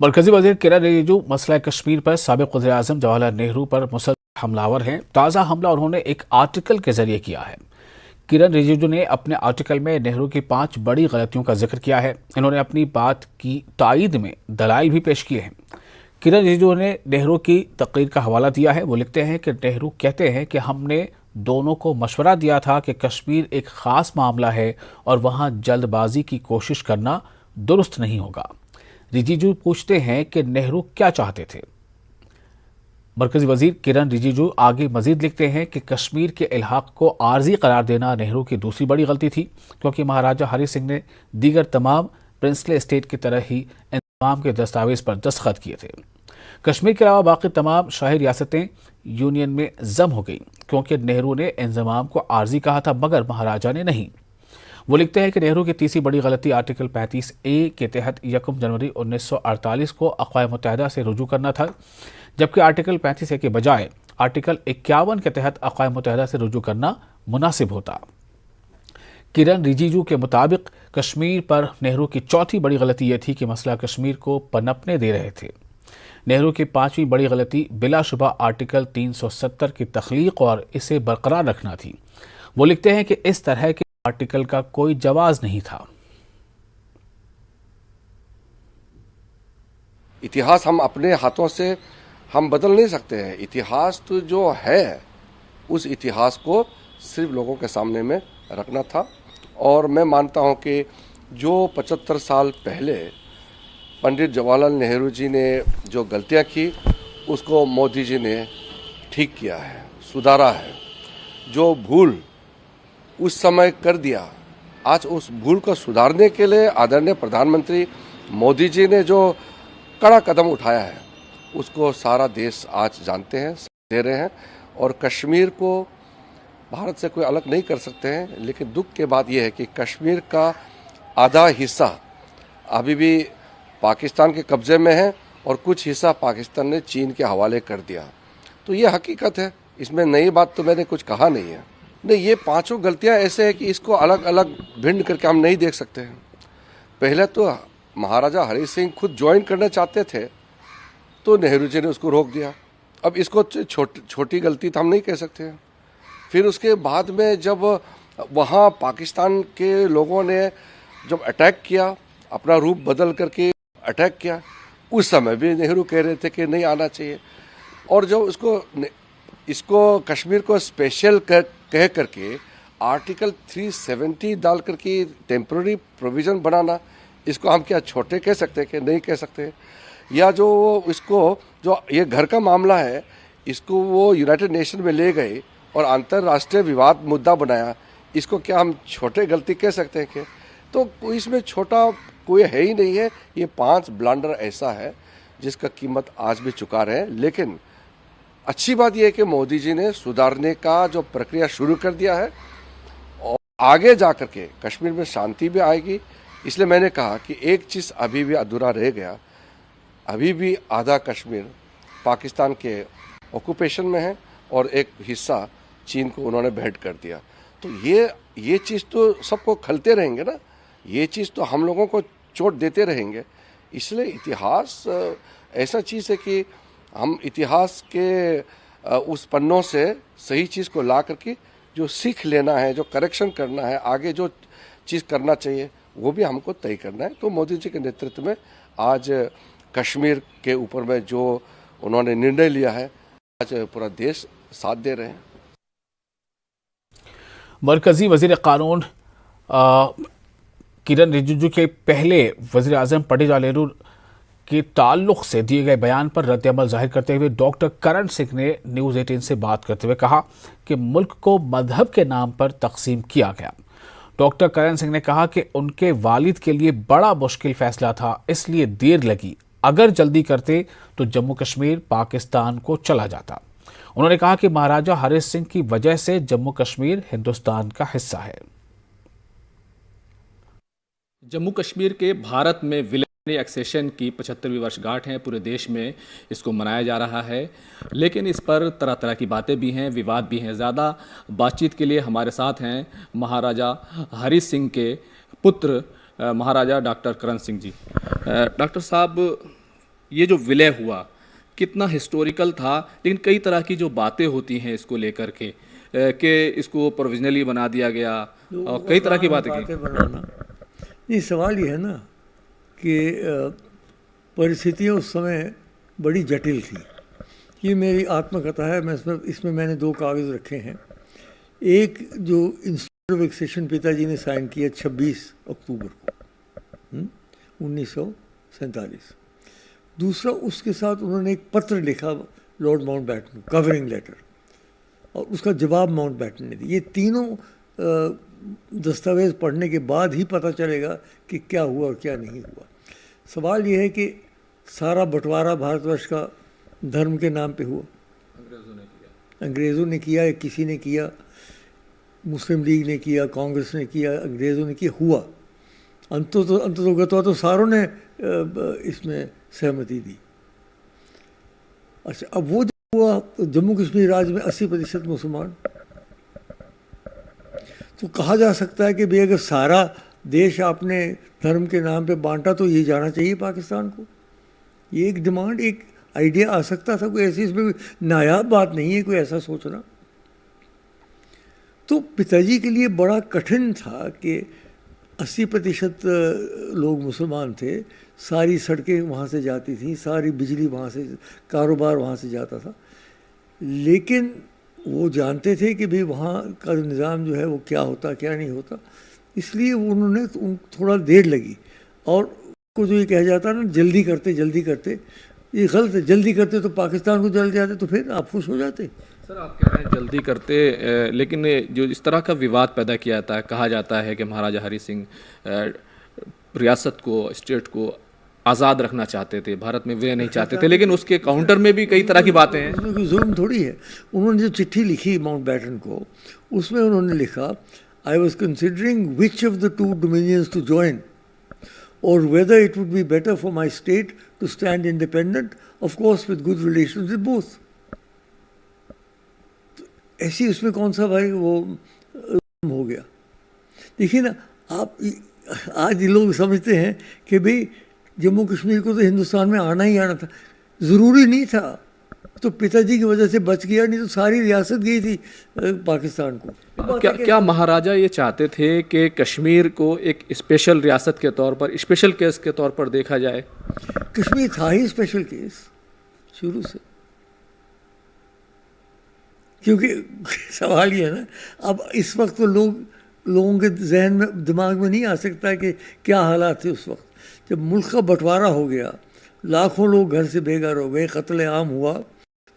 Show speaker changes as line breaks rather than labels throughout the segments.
मरकजी वजीर किरण रिजिजू मसला कश्मीर पर साबिक वज़ीर-ए-आज़म जवाहरलाल नेहरू पर मुसलसल हमलावर हैं। ताज़ा हमला उन्होंने एक आर्टिकल के जरिए किया है। किरण रिजिजू ने अपने आर्टिकल में नेहरू की 5 बड़ी गलतियों का जिक्र किया है। इन्होंने अपनी बात की तायीद में दलाइल भी पेश किए हैं। किरण रिजिजू ने नेहरू की तकरीर का हवाला दिया है। वो लिखते हैं कि नेहरू कहते हैं कि हमने दोनों को मशवरा दिया था कि कश्मीर एक ख़ास मामला है और वहाँ जल्दबाजी की कोशिश करना दुरुस्त नहीं होगा। रिजिजू पूछते हैं कि नेहरू क्या चाहते थे। मरकजी वजीर किरण रिजिजू आगे मजीद लिखते हैं कि कश्मीर के इल्हाक को आर्जी करार देना नेहरू की दूसरी बड़ी गलती थी, क्योंकि महाराजा हरि सिंह ने दीगर तमाम प्रिंसले स्टेट की तरह ही इंतजाम के दस्तावेज पर दस्तखत किए थे। कश्मीर के अलावा बाकी तमाम शाही रियासतें यूनियन में जम हो गई, क्योंकि नेहरू ने इंतजाम को आर्जी कहा था मगर महाराजा ने नहीं। वो लिखते हैं कि नेहरू की तीसरी बड़ी गलती आर्टिकल 35A के तहत 1 जनवरी 1948 को अक़वाम मुत्तहिदा से रुजू करना था, जबकि आर्टिकल 35A के बजाय आर्टिकल 51 के तहत अक़वाम मुत्तहिदा से रुजू करना मुनासिब होता। किरण रिजिजू के मुताबिक कश्मीर पर नेहरू की चौथी बड़ी गलती यह थी कि मसला कश्मीर को पनपने दे रहे थे। नेहरू की 5वीं बड़ी गलती बिलाशुबा आर्टिकल 370 की तख्लीक और इसे बरकरार रखना थी। वो लिखते हैं कि इस तरह के आर्टिकल का कोई जवाज नहीं था।
इतिहास हम अपने हाथों से हम बदल नहीं सकते हैं। इतिहास तो जो है उस इतिहास को सिर्फ लोगों के सामने में रखना था। और मैं मानता हूं कि जो 75 साल पहले पंडित जवाहरलाल नेहरू जी ने जो गलतियां की उसको मोदी जी ने ठीक किया है, सुधारा है। जो भूल उस समय कर दिया, आज उस भूल को सुधारने के लिए आदरणीय प्रधानमंत्री मोदी जी ने जो कड़ा कदम उठाया है उसको सारा देश आज जानते हैं, दे रहे हैं। और कश्मीर को भारत से कोई अलग नहीं कर सकते हैं। लेकिन दुख के बात यह है कि कश्मीर का आधा हिस्सा अभी भी पाकिस्तान के कब्जे में है और कुछ हिस्सा पाकिस्तान ने चीन के हवाले कर दिया। तो ये हकीकत है, इसमें नई बात तो मैंने कुछ कहा नहीं है। नहीं, ये 5 गलतियां ऐसे है कि इसको अलग अलग भिन्न करके हम नहीं देख सकते हैं। पहले तो महाराजा हरि सिंह खुद ज्वाइन करना चाहते थे तो नेहरू जी ने उसको रोक दिया। अब इसको छोटी गलती तो हम नहीं कह सकते हैं। फिर उसके बाद में जब वहाँ पाकिस्तान के लोगों ने जब अटैक किया, अपना रूप बदल करके अटैक किया, उस समय भी नेहरू कह रहे थे कि नहीं आना चाहिए। और जो इसको कश्मीर को स्पेशल कह करके आर्टिकल 370 डाल करके टेम्पररी प्रोविज़न बनाना, इसको हम क्या छोटे कह सकते हैं कि नहीं कह सकते? या जो इसको जो ये घर का मामला है इसको वो यूनाइटेड नेशन में ले गए और अंतर्राष्ट्रीय विवाद मुद्दा बनाया, इसको क्या हम छोटे गलती कह सकते हैं कि? तो इसमें छोटा कोई है ही नहीं है। ये 5 ब्लंडर ऐसा है जिसका कीमत आज भी चुका रहे हैं। लेकिन अच्छी बात यह है कि मोदी जी ने सुधारने का जो प्रक्रिया शुरू कर दिया है और आगे जा कर के कश्मीर में शांति भी आएगी। इसलिए मैंने कहा कि एक चीज़ अभी भी अधूरा रह गया। अभी भी आधा कश्मीर पाकिस्तान के ऑक्यूपेशन में है और एक हिस्सा चीन को उन्होंने भेंट कर दिया। तो ये चीज़ तो सबको खलते रहेंगे ना, ये चीज़ तो हम लोगों को चोट देते रहेंगे। इसलिए इतिहास ऐसा चीज़ है कि हम इतिहास के उस पन्नों से सही चीज़ को ला करके जो सीख लेना है, जो करेक्शन करना है, आगे जो चीज़ करना चाहिए वो भी हमको तय करना है। तो मोदी जी के नेतृत्व में आज कश्मीर के ऊपर में जो उन्होंने निर्णय लिया है, आज पूरा देश साथ दे रहे हैं।
मरकजी वजीर कानून किरण रिजिजू के पहले वजीर आज़म पंडित जवाहरलाल नेहरू के ताल्लुक से दिए गए बयान पर रद्द-ए-अमल जाहिर करते हुए डॉक्टर करण सिंह ने न्यूज़ 18 से बात करते हुए कहा कि मुल्क को मजहब के नाम पर तकसीम किया गया। डॉक्टर करण सिंह ने कहा कि उनके वालिद के लिए बड़ा मुश्किल फैसला था, इसलिए देर लगी। अगर जल्दी करते तो जम्मू कश्मीर पाकिस्तान को चला जाता। उन्होंने कहा कि महाराजा हरि सिंह की वजह से जम्मू कश्मीर हिंदुस्तान का हिस्सा है।
जम्मू कश्मीर के भारत में विलय एक्सेशन की 75वीं वर्षगांठ है। पूरे देश में इसको मनाया जा रहा है, लेकिन इस पर तरह तरह की बातें भी हैं, विवाद भी हैं। ज़्यादा बातचीत के लिए हमारे साथ हैं महाराजा हरि सिंह के पुत्र महाराजा डॉक्टर करण सिंह जी। डॉक्टर साहब, ये जो विलय हुआ कितना हिस्टोरिकल था, लेकिन कई तरह की जो बातें होती हैं इसको लेकर के कि इसको प्रोविजनली बना दिया गया और कई तरह की बातें की।
बनाना, ये सवाल ये है ना कि परिस्थितियाँ उस समय बड़ी जटिल थी। ये मेरी आत्मकथा है, मैं इसमें मैंने 2 कागज़ रखे हैं। एक जो इंस्टीट्यूट ऑफ एक्सेशन पिताजी ने साइन किया 26 अक्टूबर को 1947। दूसरा उसके साथ उन्होंने एक पत्र लिखा लॉर्ड माउंटबैटन, कवरिंग लेटर, और उसका जवाब माउंटबैटन ने दिया। ये तीनों दस्तावेज़ पढ़ने के बाद ही पता चलेगा कि क्या हुआ और क्या नहीं हुआ। सवाल ये है कि सारा बंटवारा भारतवर्ष का धर्म के नाम पे हुआ। अंग्रेज़ों ने किया या किसी ने किया, मुस्लिम लीग ने किया, कांग्रेस ने किया, अंग्रेज़ों ने किया, हुआ। अंततोगत्वा तो सारों ने इसमें सहमति दी। अच्छा, अब वो जो हुआ तो जम्मू कश्मीर राज्य में 80% मुसलमान, तो कहा जा सकता है कि भाई अगर सारा देश आपने धर्म के नाम पे बांटा तो ये जाना चाहिए पाकिस्तान को। ये एक डिमांड, एक आइडिया आ सकता था, कोई ऐसी इसमें नायाब बात नहीं है कोई ऐसा सोचना। तो पिताजी के लिए बड़ा कठिन था कि 80% लोग मुसलमान थे, सारी सड़कें वहाँ से जाती थी, सारी बिजली वहाँ से, कारोबार वहाँ से जाता था, लेकिन वो जानते थे कि भाई वहाँ का निज़ाम जो है वो क्या होता क्या नहीं होता, इसलिए उन्होंने थोड़ा देर लगी। और को जो ये कहा जाता है ना जल्दी करते, ये गलत है। जल्दी करते तो पाकिस्तान को जल जाते, तो फिर आप खुश हो जाते।
सर आप कह रहे हैं जल्दी करते, लेकिन जो इस तरह का विवाद पैदा किया जाता है, कहा जाता है कि महाराजा हरि सिंह रियासत को, स्टेट को आज़ाद रखना चाहते थे, भारत में विलय नहीं चाहते थे, लेकिन उसके काउंटर में भी कई तरह की बातें हैं।
उसमें कोई जुल्म थोड़ी है। उन्होंने जो चिट्ठी लिखी माउंटबैटन को, उसमें उन्होंने लिखा, I was considering which of the 2 dominions to join और whether it would be better for my state to stand independent, of course with good relations with both. ऐसी उसमें कौन सा भाई वो हो गया। देखिए ना आप, आज ये लोग समझते हैं कि भाई जम्मू कश्मीर को तो हिंदुस्तान में आना ही आना था, ज़रूरी नहीं था, तो पिताजी की वजह से बच गया, नहीं तो सारी रियासत गई थी पाकिस्तान को।
क्या महाराजा ये चाहते थे कि कश्मीर को एक स्पेशल रियासत के तौर पर, स्पेशल केस के तौर पर देखा जाए?
कश्मीर था ही स्पेशल केस शुरू से, क्योंकि सवाल ये है ना, अब इस वक्त तो लोगों के जहन में, दिमाग में नहीं आ सकता कि क्या हालात थे उस वक्त जब मुल्क का बंटवारा हो गया, लाखों लोग घर से बेघर हो गए, कत्ले आम हुआ।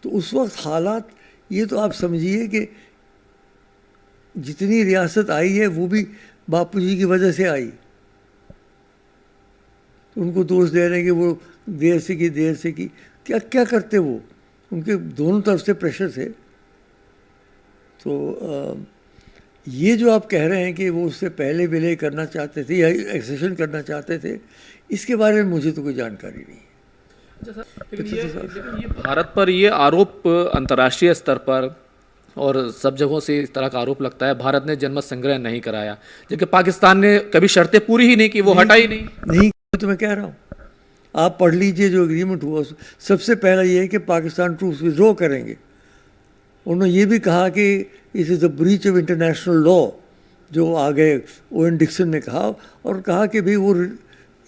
तो उस वक्त हालात, ये तो आप समझिए कि जितनी रियासत आई है वो भी बापू जी की वजह से आई। उनको दोष दे रहे हैं कि वो देर से की, क्या क्या करते वो, उनके दोनों तरफ से प्रेशर थे। तो ये जो आप कह रहे हैं कि वो उससे पहले विलय करना चाहते थे या एक्सेशन करना चाहते थे, इसके बारे में मुझे तो कोई जानकारी नहीं है।
लेकिन ये भारत पर ये आरोप अंतर्राष्ट्रीय स्तर पर और सब जगहों से इस तरह का आरोप लगता है, भारत ने जनमत संग्रह नहीं कराया, जबकि पाकिस्तान ने कभी शर्तें पूरी ही नहीं की, वो हटा ही नहीं।
तो मैं कह रहा हूँ, आप पढ़ लीजिए जो एग्रीमेंट हुआ, सबसे पहला ये है कि पाकिस्तान ट्रूप्स विड्रॉ करेंगे। उन्होंने ये भी कहा कि it is a breach of international law, जो आगे ओएन डिक्सन ने कहा, और कहा कि भाई वो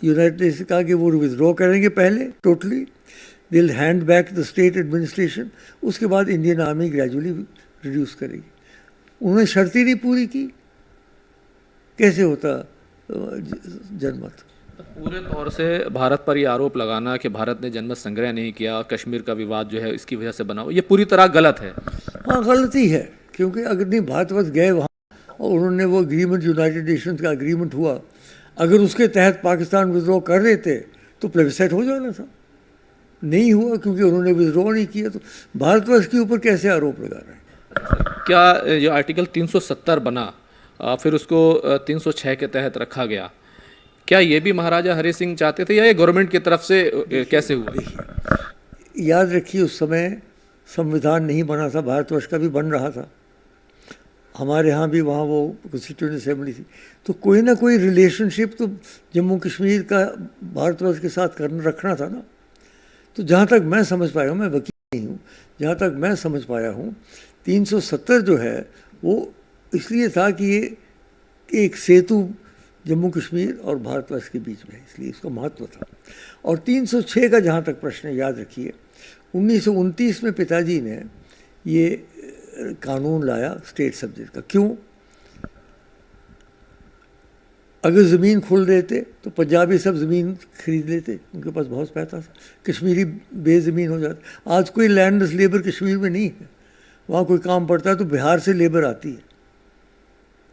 यूनाइटेड नेशन कहा कि वो विड्रॉ करेंगे पहले totally, they will hand back the state administration, उसके बाद इंडियन आर्मी ग्रेजुअली रिड्यूस करेगी। उन्होंने शर्त ही नहीं पूरी की, कैसे होता जनमत।
पूरे तौर से भारत पर यह आरोप लगाना कि भारत ने जनमत संग्रह नहीं किया, कश्मीर का विवाद जो है इसकी वजह से बना हो, ये पूरी तरह गलत है।
हाँ गलती है, क्योंकि अगर नहीं भारतवर्ष गए वहाँ और उन्होंने वो एग्रीमेंट, यूनाइटेड नेशंस का एग्रीमेंट हुआ, अगर उसके तहत पाकिस्तान विड्रॉ कर देते तो प्लेबिसाइट हो जाना था। नहीं हुआ क्योंकि उन्होंने विड्रॉ नहीं किया, तो भारतवर्ष के ऊपर कैसे आरोप लगा रहे हैं।
क्या जो आर्टिकल 370 बना फिर उसको 306 के तहत रखा गया, क्या ये भी महाराजा हरि सिंह चाहते थे या ये गवर्नमेंट की तरफ से कैसे हुआ?
याद रखिए उस समय संविधान नहीं बना था, भारतवर्ष का भी बन रहा था, हमारे यहाँ भी वहाँ वो कॉन्स्टिट्यूएंट असेंबली थी, तो कोई ना कोई रिलेशनशिप तो जम्मू कश्मीर का भारतवर्ष के साथ रखना था ना। तो जहाँ तक मैं समझ पाया हूँ, मैं वकील नहीं हूँ, जहाँ तक मैं समझ पाया हूँ 370 जो है वो इसलिए था कि ये एक सेतु जम्मू कश्मीर और भारतवर्ष के बीच में है, इसलिए इसका महत्व था। और 306 का जहाँ तक प्रश्न, याद रखिए 1929 में पिताजी ने ये कानून लाया स्टेट सब्जेक्ट का। क्यों? अगर ज़मीन खुल देते तो पंजाबी सब ज़मीन खरीद लेते, उनके पास बहुत पैसा था, कश्मीरी बेज़मीन हो जाते। आज कोई लैंडलेस लेबर कश्मीर में नहीं है, वहाँ कोई काम पड़ता है तो बिहार से लेबर आती है।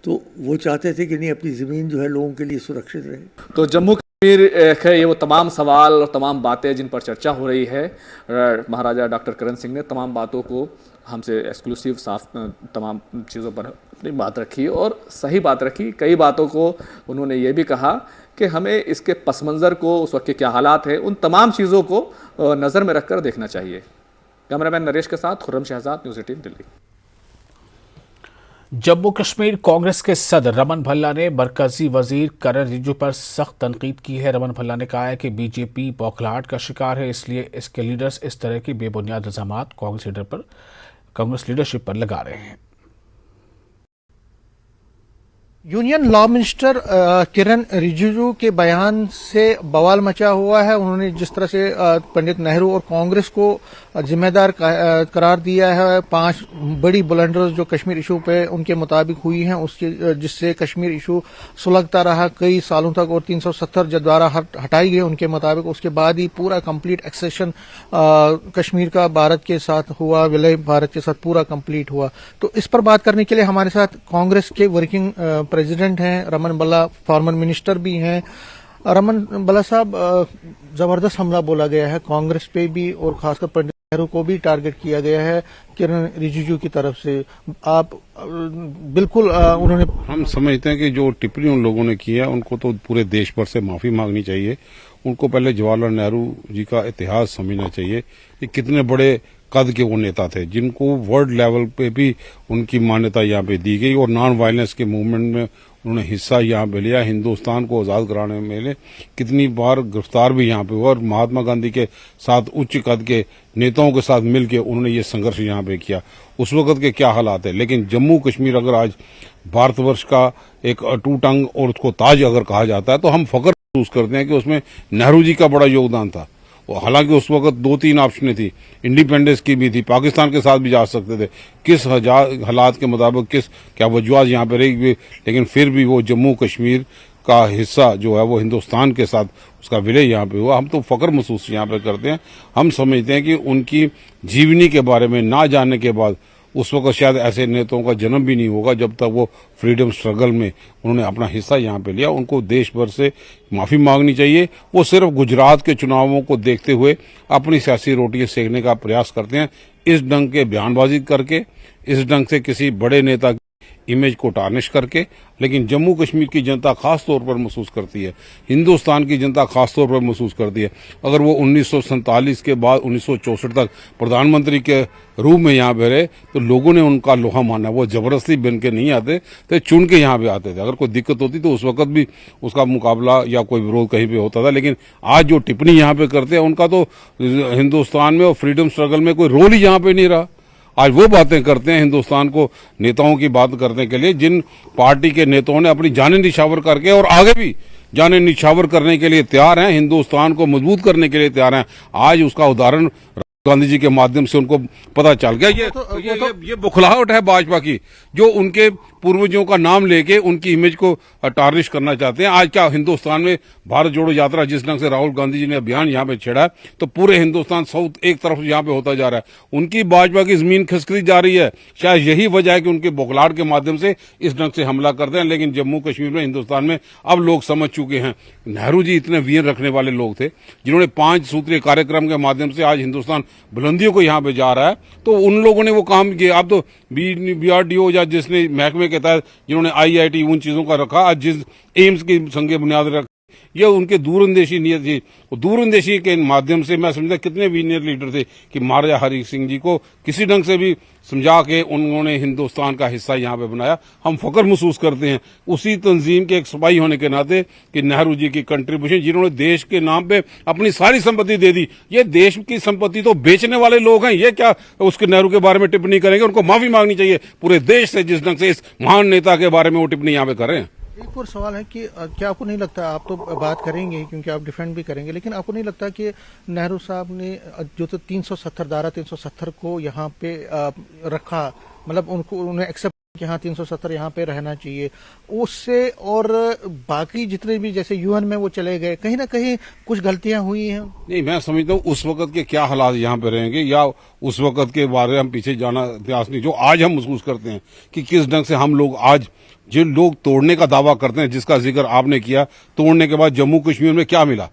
तो वो चाहते थे कि नहीं, अपनी ज़मीन जो है लोगों के लिए सुरक्षित रहे।
तो जम्मू कश्मीर है, ये वो तमाम सवाल और तमाम बातें जिन पर चर्चा हो रही है, महाराजा डॉक्टर करण सिंह ने तमाम बातों को हमसे एक्सक्लूसिव साफ तमाम चीज़ों पर अपनी बात रखी और सही बात रखी। कई बातों को उन्होंने ये भी कहा कि हमें इसके पस मंज़र को, उस वक्त के क्या हालात हैं, उन तमाम चीज़ों को नज़र में रखकर देखना चाहिए। कैमरामैन नरेश के साथ खुर्रम शहजाद, न्यूज़ 18 दिल्ली।
जम्मू कश्मीर कांग्रेस के सदर रमन भल्ला ने मरकजी वजीर किरण रिजिजू पर सख्त तनकीद की है। रमन भल्ला ने कहा है कि बीजेपी बौखलाहट का शिकार है, इसलिए इसके लीडर्स इस तरह की बेबुनियाद इल्जामात कांग्रेस लीडरशिप पर लगा रहे हैं।
यूनियन लॉ मिनिस्टर किरण रिजिजू के बयान से बवाल मचा हुआ है। उन्होंने जिस तरह से पंडित नेहरू और कांग्रेस को जिम्मेदार करार दिया है, 5 बड़ी ब्लंडर्स जो कश्मीर इशू पे उनके मुताबिक हुई हैं, उसके जिससे कश्मीर इशू सुलगता रहा कई सालों तक, और 370 जब द्वारा हटाई गई उनके मुताबिक, उसके बाद ही पूरा कंप्लीट एक्सेशन कश्मीर का भारत के साथ हुआ, विलय भारत के साथ पूरा कंप्लीट हुआ। तो इस पर बात करने के लिए हमारे साथ कांग्रेस के वर्किंग प्रेसिडेंट हैं रमन भल्ला, फॉर्मर मिनिस्टर भी हैं। रमन भल्ला साहब, जबरदस्त हमला बोला गया है कांग्रेस पे भी, और खासकर पंडित नेहरू को भी टारगेट किया गया है किरण रिजिजू की तरफ से। आप बिल्कुल उन्होंने,
हम समझते हैं कि जो टिप्पणी उन लोगों ने की है उनको तो पूरे देश भर से माफी मांगनी चाहिए। उनको पहले जवाहरलाल नेहरू जी का इतिहास समझना चाहिए कि कितने बड़े कद के वो नेता थे, जिनको वर्ल्ड लेवल पे भी उनकी मान्यता यहाँ पे दी गई, और नॉन वायलेंस के मूवमेंट में उन्होंने हिस्सा यहाँ पे लिया, हिंदुस्तान को आज़ाद कराने में कितनी बार गिरफ्तार भी यहाँ पे हुआ, और महात्मा गांधी के साथ उच्च कद के नेताओं के साथ मिलकर उन्होंने ये संघर्ष यहाँ पे किया। उस वक्त के क्या हालात है, लेकिन जम्मू कश्मीर अगर आज भारतवर्ष का एक अटूट अंग और उसको ताज अगर कहा जाता है तो हम फख्र महसूस करते हैं कि उसमें नेहरू जी का बड़ा योगदान था। हालांकि उस वक्त 2-3 ऑप्शनें थी, इंडिपेंडेंस की भी थी, पाकिस्तान के साथ भी जा सकते थे, किस हालात के मुताबिक किस क्या वजूहत यहाँ पे रही, लेकिन फिर भी वो जम्मू कश्मीर का हिस्सा जो है वो हिंदुस्तान के साथ उसका विलय यहाँ पे हुआ। हम तो फख्र महसूस यहाँ पे करते हैं। हम समझते हैं कि उनकी जीवनी के बारे में ना जानने के बाद उस वक्त शायद ऐसे नेताओं का जन्म भी नहीं होगा जब तक वो फ्रीडम स्ट्रगल में उन्होंने अपना हिस्सा यहाँ पे लिया। उनको देश भर से माफी मांगनी चाहिए। वो सिर्फ गुजरात के चुनावों को देखते हुए अपनी सियासी रोटियां सेकने का प्रयास करते हैं, इस ढंग के बयानबाजी करके, इस ढंग से किसी बड़े नेता की इमेज को टार्निश करके। लेकिन जम्मू कश्मीर की जनता खास तौर पर महसूस करती है, हिंदुस्तान की जनता खास तौर पर महसूस करती है। अगर वो 1947 के बाद 1964 तक प्रधानमंत्री के रूप में यहाँ पे रहे तो लोगों ने उनका लोहा माना। वो जबरदस्ती बन के नहीं आते थे, चुन के यहाँ पे आते थे। अगर कोई दिक्कत होती तो उस वक्त भी उसका मुकाबला या कोई विरोध कहीं पे होता था। लेकिन आज जो टिप्पणी यहाँ पे करते हैं उनका तो हिंदुस्तान में और फ्रीडम स्ट्रगल में कोई रोल ही यहाँ पे नहीं रहा। आज वो बातें करते हैं हिंदुस्तान को नेताओं की बात करने के लिए, जिन पार्टी के नेताओं ने अपनी जानें निछावर करके और आगे भी जानें निछावर करने के लिए तैयार हैं, हिंदुस्तान को मजबूत करने के लिए तैयार हैं। आज उसका उदाहरण गांधी जी के माध्यम से उनको पता चल गया। ये बुखलाहट है भाजपा की, जो उनके पूर्वजों का नाम लेके उनकी इमेज को टार्निश करना चाहते हैं। आज क्या हिंदुस्तान में भारत जोड़ो यात्रा जिस ढंग से राहुल गांधी जी ने अभियान यहाँ पे छेड़ा है तो पूरे हिंदुस्तान साउथ एक तरफ यहाँ पे होता जा रहा है। उनकी भाजपा की जमीन खिसकती जा रही है। शायद यही वजह है कि उनके बुखलाहट के माध्यम से इस ढंग से हमला करते हैं। लेकिन जम्मू कश्मीर में, हिंदुस्तान में अब लोग समझ चुके हैं। नेहरू जी इतने वीर रखने वाले लोग थे जिन्होंने 5 सूत्रीय कार्यक्रम के माध्यम से आज हिंदुस्तान बुलंदियों को यहाँ पे जा रहा है। तो उन लोगों ने वो काम किया। अब तो BRDO या जिसने महकमे के तहत जिन्होंने IIT उन चीजों का रखा, आज जिस एम्स की संगे बुनियाद ये उनके दूरंदेशी नीयत थी। दूरंदेशी के माध्यम से मैं समझता कितने वीनियर लीडर थे कि महाराजा हरि सिंह जी को किसी ढंग से भी समझा के उन्होंने हिंदुस्तान का हिस्सा यहाँ पे बनाया। हम फख्र महसूस करते हैं उसी तंजीम के एक सिपाही होने के नाते कि नेहरू जी की कंट्रीब्यूशन, जिन्होंने देश के नाम पे अपनी सारी संपत्ति दे दी। ये देश की संपत्ति तो बेचने वाले लोग हैं, ये क्या उसके नेहरू के बारे में टिप्पणी करेंगे? उनको माफी मांगनी चाहिए पूरे देश से, जिस ढंग से इस महान नेता के बारे में वो टिप्पणी यहाँ पे कर रहे हैं।
एक और सवाल है कि क्या आपको नहीं लगता, आप तो बात करेंगे क्योंकि आप डिफेंड भी करेंगे, लेकिन आपको नहीं लगता कि नेहरू साहब ने जो तो 370 धारा 370 को यहाँ पे रखा, मतलब उन्हें एक्सेप्ट कि हाँ 370 यहाँ पे रहना चाहिए, उससे और बाकी जितने भी जैसे यूएन में वो चले गए, कहीं ना कहीं कुछ गलतियां हुई हैं? नहीं,
मैं समझता हूँ उस वक्त के क्या हालात यहाँ पे रहेंगे या उस वक्त के बारे में हम पीछे जाना इतिहास नहीं। जो आज हम महसूस करते हैं कि किस ढंग से हम लोग आज जो लोग तोड़ने का दावा करते हैं, जिसका जिक्र आपने किया, तोड़ने के बाद जम्मू कश्मीर में क्या मिला?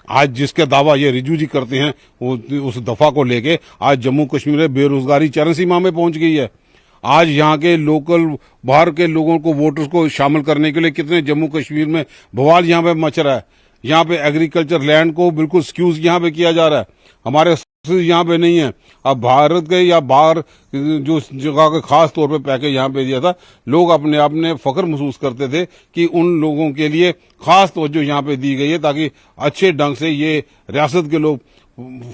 आज जिसके दावा ये रिजू जी करते हैं वो उस दफा को लेके आज जम्मू कश्मीर में बेरोजगारी चरम सीमा में पहुंच गई है। आज यहाँ के लोकल बाहर के लोगों को, वोटर्स को शामिल करने के लिए कितने जम्मू कश्मीर में बवाल यहाँ पे मच रहा है। यहाँ पे एग्रीकल्चर लैंड को बिल्कुल स्क्यूज यहाँ पे किया जा रहा है, हमारे यहाँ पे नहीं है। अब भारत के या बाहर जो जगह के खास तौर पे पैकेज यहाँ पे दिया था, लोग अपने आप में फख्र महसूस करते थे कि उन लोगों के लिए खास तवज्जो यहाँ पे दी गई है ताकि अच्छे ढंग से ये रियासत के लोग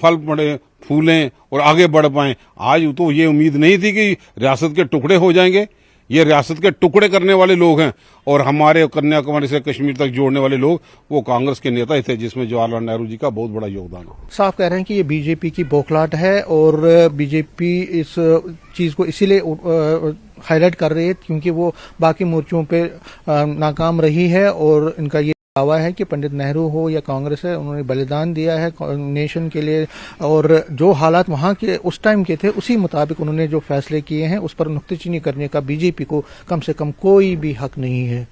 फल पड़े, फूलें और आगे बढ़ पाएं। आज तो ये उम्मीद नहीं थी कि रियासत के टुकड़े हो जाएंगे। ये रियासत के टुकड़े करने वाले लोग हैं और हमारे कन्याकुमारी से कश्मीर तक जोड़ने वाले लोग वो कांग्रेस के नेता ही थे, जिसमें जवाहरलाल नेहरू जी का बहुत बड़ा योगदान है।
साफ कह रहे हैं कि ये बीजेपी की बौखलाहट है और बीजेपी इस चीज को इसीलिए हाईलाइट कर रही है क्योंकि वो बाकी मोर्चों पे नाकाम रही है और इनका ये दावा है कि पंडित नेहरू हो या कांग्रेस है, उन्होंने बलिदान दिया है नेशन के लिए और जो हालात वहां के उस टाइम के थे उसी मुताबिक उन्होंने जो फैसले किए हैं उस पर नुक्तेचीनी करने का बीजेपी को कम से कम कोई भी हक नहीं है।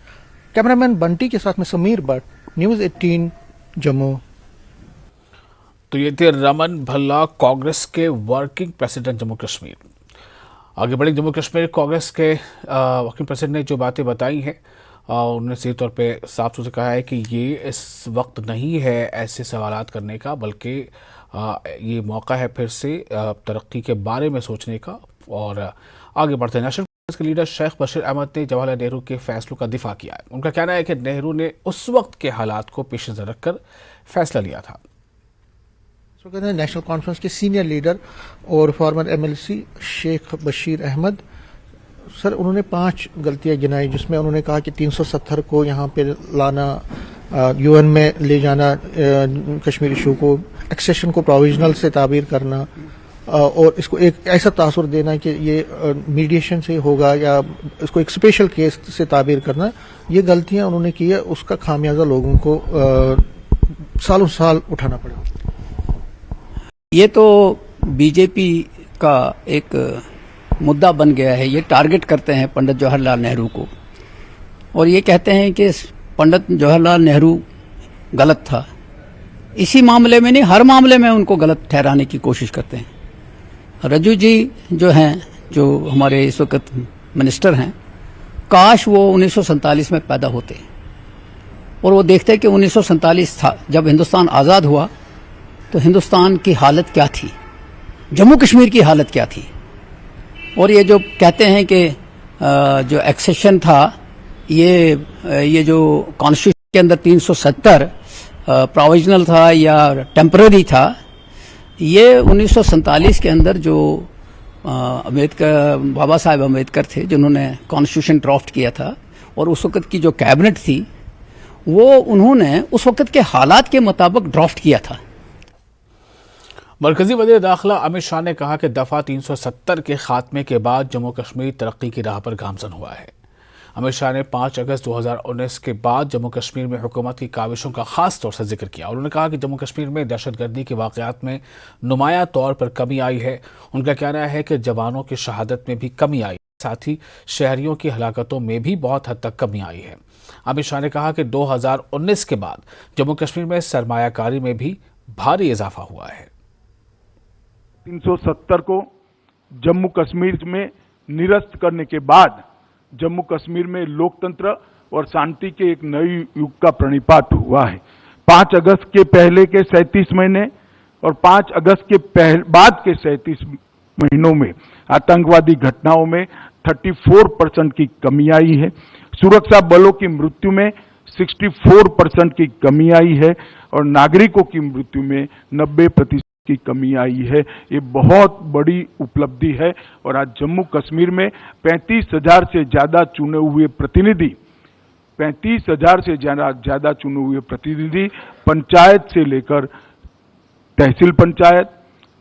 कैमरामैन बंटी के साथ में समीर भट्ट, न्यूज़ 18 जम्मू।
तो ये थे रमन भल्ला, कांग्रेस के वर्किंग प्रेसिडेंट जम्मू कश्मीर। आगे बढ़े जम्मू कश्मीर कांग्रेस के वर्किंग प्रेसिडेंट ने जो बातें बताई हैं उन्होंने सीधे तौर पे साफ तौर से कहा है कि ये इस वक्त नहीं है ऐसे सवालात करने का, बल्कि ये मौका है फिर से तरक्की के बारे में सोचने का। और आगे बढ़ते हैं, नेशनल कांग्रेस के लीडर शेख बशीर अहमद ने जवाहरलाल नेहरू के फैसलों का दिफा किया है। उनका कहना है कि नेहरू ने उस वक्त के हालात को पेश नजर रखकर फैसला लिया था।
नेशनल कॉन्फ्रेंस के सीनियर लीडर और former MLC Sheikh Bashir Ahmad sir, उन्होंने 5 गलतियां गिनाई जिसमें उन्होंने कहा कि 370 को यहाँ पे लाना, यूएन में ले जाना, कश्मीर इशू को, एक्सेशन को प्रोविजनल से ताबीर करना और इसको एक ऐसा तासुर देना कि ये मीडिएशन से होगा या इसको एक स्पेशल केस से ताबीर करना, ये गलतियां उन्होंने की है। उसका खामियाजा लोगों को सालों साल उठाना पड़ा।
ये तो बीजेपी का एक मुद्दा बन गया है। ये टारगेट करते हैं पंडित जवाहरलाल नेहरू को और ये कहते हैं कि पंडित जवाहरलाल नेहरू गलत था। इसी मामले में नहीं, हर मामले में उनको गलत ठहराने की कोशिश करते हैं। रज्जू जी जो हैं, जो हमारे इस वक्त मिनिस्टर हैं, काश वो 1947 में पैदा होते और वो देखते कि 1947 था जब हिंदुस्तान आज़ाद हुआ तो हिंदुस्तान की हालत क्या थी, जम्मू कश्मीर की हालत क्या थी। और ये जो कहते हैं कि जो एक्सेशन था, ये जो कॉन्स्टिट्यूशन के अंदर 370 प्रोविजनल था या टेम्पररी था, ये 1947 के अंदर जो अम्बेडकर, बाबा साहेब अम्बेडकर थे जिन्होंने कॉन्स्टिट्यूशन ड्राफ्ट किया था और उस वक्त की जो कैबिनेट थी वो उन्होंने उस वक्त के हालात के मुताबिक ड्राफ्ट किया था।
मरकजी वज़ीर दाखिला अमित शाह ने कहा कि दफ़ा 370 के खात्मे के बाद जम्मू कश्मीर तरक्की की राह पर गामजन हुआ है। अमित शाह ने 5 अगस्त 2019 के बाद जम्मू कश्मीर में हुकूमत की काविशों का खास तौर से जिक्र किया। उन्होंने कहा कि जम्मू कश्मीर में दहशतगर्दी के वाक़यात में नुमाया तौर पर कमी आई है। उनका कहना है कि जवानों की शहादत में भी कमी आई, साथ ही शहरियों की हलाकतों में भी बहुत हद तक कमी आई है। अमित शाह ने कहा कि 2019 के बाद जम्मू कश्मीर में सरमायाकारी में भी भारी इजाफा हुआ है।
370 को जम्मू कश्मीर में निरस्त करने के बाद जम्मू कश्मीर में लोकतंत्र और शांति के एक नए युग का प्रणिपात हुआ है। 5 अगस्त के पहले के 37 महीने और 5 अगस्त के बाद के 37 महीनों में आतंकवादी घटनाओं में 34% की कमी आई है। सुरक्षा बलों की मृत्यु में 64% की कमी आई है और नागरिकों की मृत्यु में 90% की कमी आई है। ये बहुत बड़ी उपलब्धि है और आज जम्मू कश्मीर में 35,000 से ज्यादा चुने हुए प्रतिनिधि 35,000 से ज्यादा चुने हुए प्रतिनिधि पंचायत से लेकर तहसील पंचायत,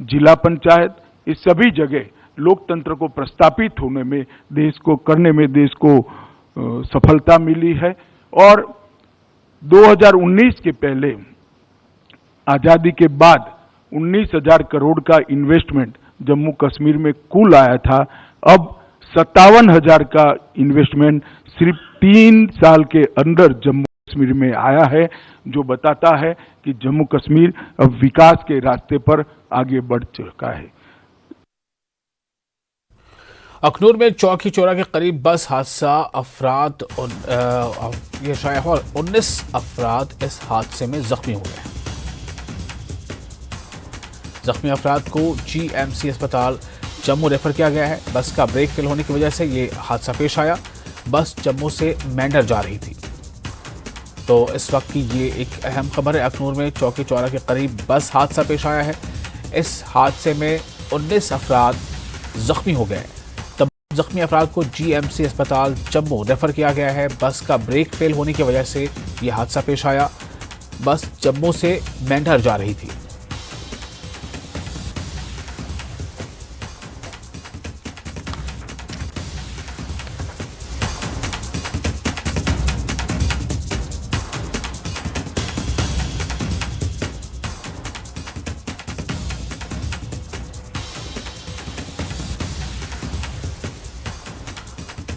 जिला पंचायत, इस सभी जगह लोकतंत्र को प्रस्थापित होने में देश को सफलता मिली है। और 2019 के पहले आजादी के बाद 19,000 करोड़ का इन्वेस्टमेंट जम्मू कश्मीर में कुल आया था। अब 57,000 का इन्वेस्टमेंट सिर्फ 3 साल के अंदर जम्मू कश्मीर में आया है, जो बताता है कि जम्मू कश्मीर अब विकास के रास्ते पर आगे बढ़ चुका है।
अखनूर में चौकी चौरा के करीब बस हादसा, अफराद और 19 अफराद इस हादसे में जख्मी हो गए। जख्मी अफराद को GMC अस्पताल जम्मू रेफर किया गया है। बस का ब्रेक फेल होने की वजह से ये हादसा पेश आया। बस जम्मू से मेंढर जा रही थी। तो इस वक्त की ये एक अहम खबर है। अखनूर में चौकी चौरा के करीब बस हादसा पेश आया है। इस हादसे में 19 अफराद जख्मी हो गए। तब जख्मी अफराद को GMC अस्पताल जम्मू रेफर किया गया है। बस का ब्रेक फेल होने की वजह से ये हादसा पेश आया। बस जम्मू से मेंढर जा रही थी।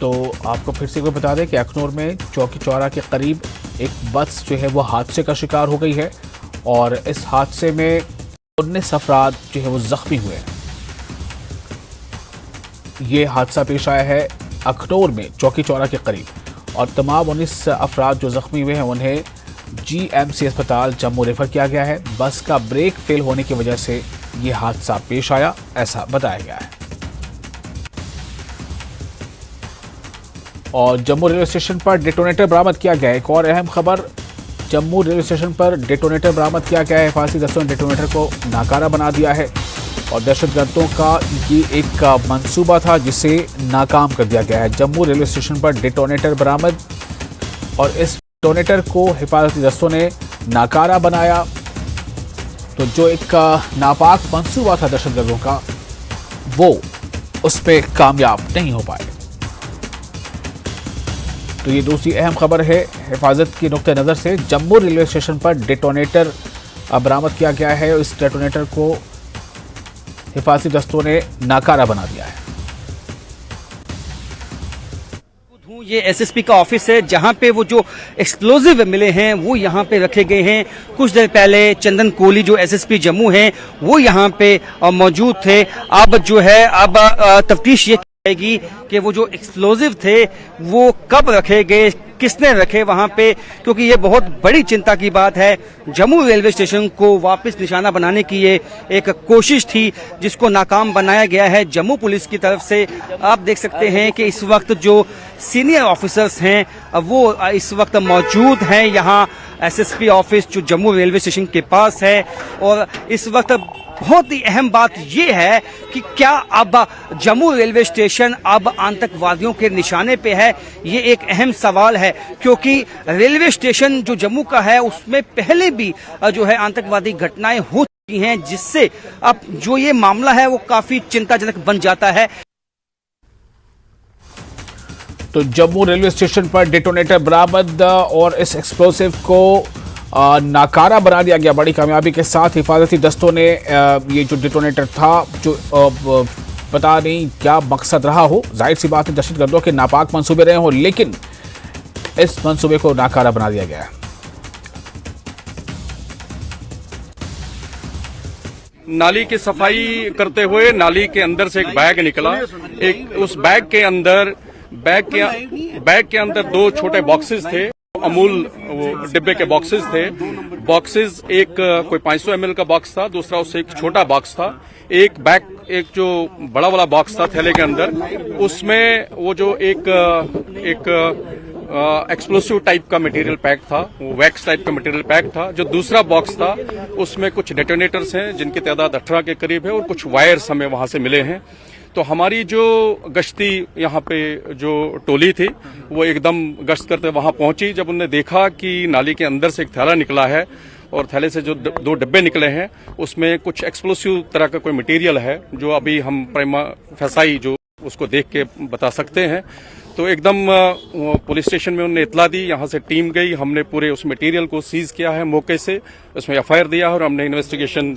तो आपको फिर से बता दें कि अखनूर में चौकी चौरा के करीब एक बस जो है वो हादसे का शिकार हो गई है और इस हादसे में 19 अफराद जो है वो जख्मी हुए हैं। ये हादसा पेश आया है अखनूर में चौकी चौरा के करीब और तमाम 19 अफराद जो जख्मी हुए हैं उन्हें GMC अस्पताल जम्मू रेफर किया गया है। बस का ब्रेक फेल होने की वजह से ये हादसा पेश आया, ऐसा बताया गया है। और जम्मू रेलवे स्टेशन पर डेटोनेटर बरामद किया गया है। एक और अहम खबर, जम्मू रेलवे स्टेशन पर डेटोनेटर बरामद किया गया है। हिफाजती दस्तों ने डेटोनेटर को नाकारा बना दिया है और दहशतगर्दों का ये एक मंसूबा था जिसे नाकाम कर दिया गया है। जम्मू रेलवे स्टेशन पर डेटोनेटर बरामद और इस डेटोनेटर को हिफाजती दस्तों ने नाकारा बनाया। तो जो एक नापाक मंसूबा था दहशतगर्दों का, वो उस पर कामयाब नहीं हो पाए। तो ये दूसरी अहम खबर है हिफाजत की नुक्ते नज़र से। जम्मू रेलवे स्टेशन पर डेटोनेटर बरामद किया गया है और इस डेटोनेटर को हिफाजती दस्तों ने नाकारा बना दिया है।
ये SSP का ऑफिस है जहां पे वो जो एक्सप्लोजिव मिले हैं वो यहाँ पे रखे गए हैं। कुछ देर पहले चंदन कोहली जो SSP जम्मू हैं वो यहाँ पे मौजूद थे। अब जो है अब तफ्तीश ये जाएगी कि वो जो एक्सप्लोजिव थे वो कब रखे गए, किसने रखे वहां पे, क्योंकि ये बहुत बड़ी चिंता की बात है। जम्मू रेलवे स्टेशन को वापस निशाना बनाने की ये एक कोशिश थी जिसको नाकाम बनाया गया है जम्मू पुलिस की तरफ से। आप देख सकते हैं कि इस वक्त जो सीनियर ऑफिसर्स हैं वो इस वक्त मौजूद हैं यहाँ SSP ऑफिस जो जम्मू रेलवे स्टेशन के पास है। और इस वक्त बहुत ही अहम बात यह है कि क्या अब जम्मू रेलवे स्टेशन अब आतंकवादियों के निशाने पे है, ये एक अहम सवाल है। क्योंकि रेलवे स्टेशन जो जम्मू का है उसमें पहले भी जो है आतंकवादी घटनाएं हो चुकी हैं, जिससे अब जो ये मामला है वो काफी चिंताजनक बन जाता है।
तो जम्मू रेलवे स्टेशन पर डेटोनेटर बरामद और इस एक्सप्लोसिव को नाकारा बना दिया गया बड़ी कामयाबी के साथ। हिफाजती दस्तों ने ये जो डेटोनेटर था, जो पता नहीं क्या मकसद रहा हो, जाहिर सी बात है दहशतगर्दों के नापाक मंसूबे रहे हो, लेकिन इस मंसूबे को नाकारा बना दिया गया है।
नाली की सफाई करते हुए नाली के अंदर से एक बैग निकला। उस बैग के अंदर बैग के अंदर 2 छोटे बॉक्सेस थे, अमूल वो डिब्बे के बॉक्सेस थे। बॉक्सेस एक कोई 500 ml का बॉक्स था, दूसरा उससे एक छोटा बॉक्स था। एक जो बड़ा वाला बॉक्स था थैले के अंदर, उसमें वो जो एक एक्सप्लोसिव टाइप का मटेरियल पैक था, वो वैक्स टाइप का मटेरियल पैक था। जो दूसरा बॉक्स था उसमें कुछ डेटोनेटर्स हैं जिनकी तादाद 18 के करीब है और कुछ वायर्स हमें वहां से मिले हैं। तो हमारी जो गश्ती यहाँ पे जो टोली थी वो एकदम गश्त करते वहां पहुंची। जब उन्होंने देखा कि नाली के अंदर से एक थैला निकला है और थैले से जो 2 डिब्बे निकले हैं उसमें कुछ एक्सप्लोसिव तरह का कोई मटेरियल है, जो अभी हम प्रिमा फेसाई जो उसको देख के बता सकते हैं। तो एकदम पुलिस स्टेशन में उन्होंने इतला दी, यहाँ से टीम गई, हमने पूरे उस मटेरियल को सीज किया है मौके से, उसमें FIR दिया है और हमने इन्वेस्टिगेशन